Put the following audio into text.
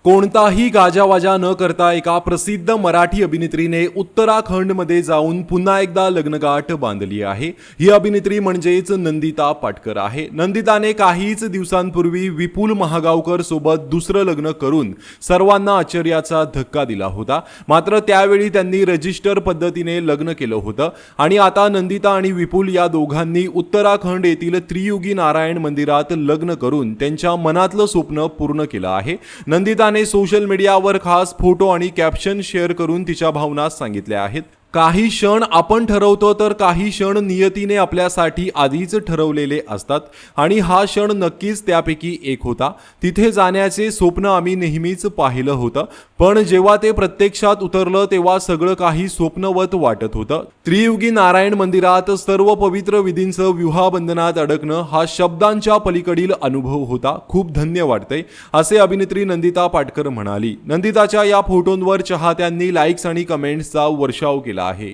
कोणताही गाजावाजा न करता एका प्रसिद्ध मराठी अभिनेत्रीने उत्तराखंडमध्ये जाऊन पुन्हा एकदा लग्नगाठ बांधली आहे। ही अभिनेत्री म्हणजेच नंदिता पाटकर आहे। नंदिताने काहीच दिवसांपूर्वी विपुल महागावकर सोबत दुसरं लग्न करून सर्वांना आश्चर्याचा धक्का दिला होता। मात्र त्यावेळी त्यांनी रजिस्टर पद्धतीने लग्न केलं होतं आणि आता नंदिता आणि विपुल या दोघांनी उत्तराखंड येथील त्रियुगी नारायण मंदिरात लग्न करून त्यांच्या मनातलं स्वप्न पूर्ण केलं आहे। नंदिता सोशल मीडियावर खास फोटो आणि कॅप्शन शेअर करून तिच्या भावना सांगितल्या आहेत। काही क्षण आपण ठरवतो तर काही क्षण नियतीने आपल्यासाठी आधीच ठरवलेले असतात आणि हा क्षण नक्कीच त्यापैकी एक होता। तिथे जाण्याचे स्वप्न आम्ही नेहमीच पाहिलं होतं, पण जेव्हा ते प्रत्यक्षात उतरलं तेव्हा सगळं काही स्वप्नवत वाटत होतं। त्रियुगी नारायण मंदिरात सर्व पवित्र विधींचं विवाहबंधनात अडकणं हा शब्दांच्या पलीकडील अनुभव होता। खूप धन्य वाटतंय, असे अभिनेत्री नंदिता पाटकर म्हणाली। नंदिताच्या या फोटोंवर चाहत्यांनी लाईक्स आणि कमेंट्सचा वर्षाव केला आहे।